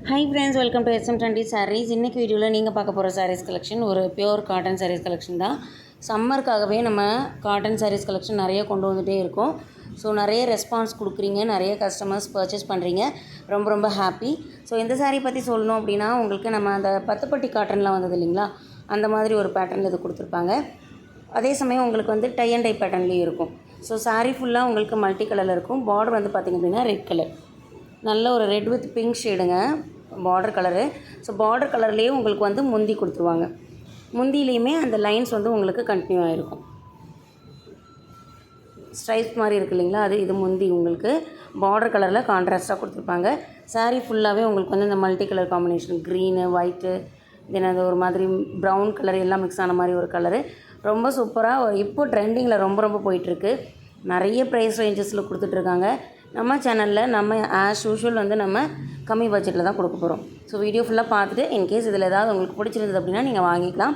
Hi friends, welcome to SM20 sarees. இன்றைக்கி வீடியோவில் நீங்கள் பார்க்க போகிற சாரீஸ் கலெக்ஷன் ஒரு பியோர் காட்டன் சாரீஸ் கலெக்ஷன் தான். சம்மருக்காகவே நம்ம காட்டன் சாரீஸ் கலெக்ஷன் நிறைய கொண்டு வந்துகிட்டே இருக்கோம். ஸோ நிறைய ரெஸ்பான்ஸ் கொடுக்குறீங்க, நிறைய கஸ்டமர்ஸ் பர்ச்சேஸ் பண்ணுறீங்க, ரொம்ப ரொம்ப ஹாப்பி. ஸோ இந்த சாரீ பற்றி சொல்லணும் அப்படின்னா, உங்களுக்கு நம்ம அந்த பத்துப்பட்டி காட்டன்லாம் வந்தது இல்லைங்களா, அந்த மாதிரி ஒரு பேட்டர்னில் இது கொடுத்துருப்பாங்க. அதே சமயம் உங்களுக்கு வந்து டை அண்ட் டை பேட்டர்ன்லேயும் இருக்கும். ஸோ சாரீ ஃபுல்லாக உங்களுக்கு மல்டி கலரில் இருக்கும். பார்டர் வந்து பார்த்திங்க அப்படின்னா ரெட் கலர், நல்ல ஒரு ரெட் வித் பிங்க் ஷேடுங்க பார்டர் கலரு. ஸோ பார்டர் கலர்லேயே உங்களுக்கு வந்து முந்தி கொடுத்துருவாங்க. முந்திலையுமே அந்த லைன்ஸ் வந்து உங்களுக்கு கண்டினியூ ஆகிருக்கும். ஸ்ட்ரைப் மாதிரி இருக்குது இல்லைங்களா, அது இது முந்தி உங்களுக்கு பார்டர் கலரில் கான்ட்ராஸ்ட்டாக கொடுத்துருப்பாங்க. சாரீ ஃபுல்லாகவே உங்களுக்கு வந்து இந்த multi colour combination, green, white, then அது ஒரு மாதிரி ப்ரௌன் கலர் எல்லாம் மிக்ஸ் ஆன மாதிரி ஒரு கலரு. ரொம்ப சூப்பராக இப்போது ட்ரெண்டிங்கில் ரொம்ப ரொம்ப போயிட்டுருக்கு. நிறைய ப்ரைஸ் ரேஞ்சஸில் கொடுத்துட்ருக்காங்க. நம்ம சேனலில் நம்ம ஆஸ் யூஷுவல் வந்து நம்ம கம்மி பட்ஜெட்டில் தான் கொடுக்க போகிறோம். ஸோ வீடியோ ஃபுல்லாக பார்த்துட்டு இன்கேஸ் இதில் ஏதாவது உங்களுக்கு பிடிச்சிருந்தது அப்படின்னா நீங்கள் வாங்கிக்கலாம்.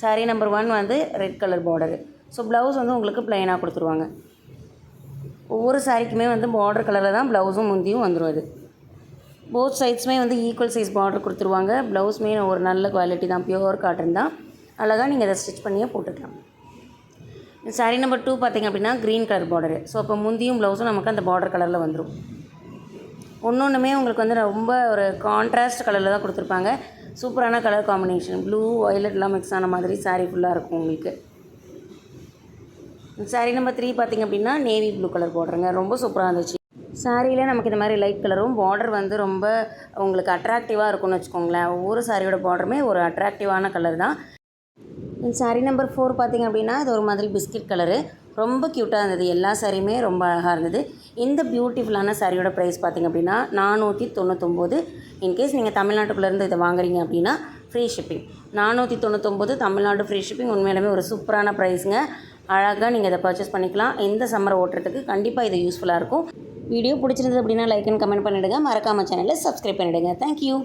சாரீ நம்பர் 1 வந்து red colour border. So blouse வந்து உங்களுக்கு ப்ளைனாக கொடுத்துருவாங்க. ஒவ்வொரு சாரீக்குமே வந்து பார்டர் கலரில் தான் ப்ளவுஸும் முந்தியும் வந்துடும். அது போத் சைட்ஸுமே வந்து ஈக்குவல் சைஸ் பார்டர் கொடுத்துருவாங்க. ப்ளவுஸுமே ஒரு நல்ல குவாலிட்டி தான், பியூர் காட்டன் தான். அழகாக நீங்கள் அதை ஸ்டிச் பண்ணியே போட்டுக்கலாம். சாரீ நம்பர் 2 பார்த்திங்க அப்படின்னா க்ரீன் கலர் பார்டரு. ஸோ அப்போ முந்தியும் ப்ளவுஸும் நமக்கு அந்த பார்டர் கலரில் வந்துடும். ஒன்றுமே உங்களுக்கு வந்து ரொம்ப ஒரு கான்ட்ராஸ்ட் கலரில் தான் கொடுத்துருப்பாங்க. சூப்பரான கலர் காம்பினேஷன், ப்ளூ வயலட்லாம் மிக்ஸ் ஆன மாதிரி சாரீ ஃபுல்லாக இருக்கும் உங்களுக்கு. சாரீ நம்பர் 3 பார்த்திங்க அப்படின்னா நேவி ப்ளூ கலர் பார்டருங்க, ரொம்ப சூப்பராக இருந்துச்சு. சாரியில் நமக்கு இந்த மாதிரி லைட் கலரும் பார்டர் வந்து ரொம்ப உங்களுக்கு அட்ராக்டிவாக இருக்கும்னு வச்சுக்கோங்களேன். ஒவ்வொரு சாரியோட பார்டருமே ஒரு அட்ராக்டிவான கலர் தான். சாரீ நம்பர் 4 பார்த்திங்க அப்படின்னா இது ஒரு மாதிரி பிஸ்கட் கலரு, ரொம்ப க்யூட்டாக இருந்தது. எல்லா சாரியுமே ரொம்ப அழகாக இருந்தது. இந்த பியூட்டிஃபுல்லான சாரியோட ப்ரைஸ் பார்த்திங்க அப்படின்னா 499. இன்கேஸ் நீங்கள் தமிழ்நாட்டுக்குள்ளேருந்து இதை வாங்குறீங்க அப்படின்னா free shipping. 499 Tamil Nadu free shipping. உண்மையிலுமே ஒரு சூப்பரான ப்ரைஸுங்க. அழகாக நீங்கள் இதை பர்ச்சேஸ் பண்ணிக்கலாம். இந்த சம்மரை ஓட்டுறதுக்கு கண்டிப்பாக இது யூஸ்ஃபுல்லாக இருக்கும். வீடியோ பிடிச்சிருந்தது அப்படின்னா லைக் அண்ட் கமெண்ட் பண்ணிவிடுங்க. மறக்காமல் சேனலை சப்ஸ்கிரைப் பண்ணிவிடுங்க. தேங்க்யூ.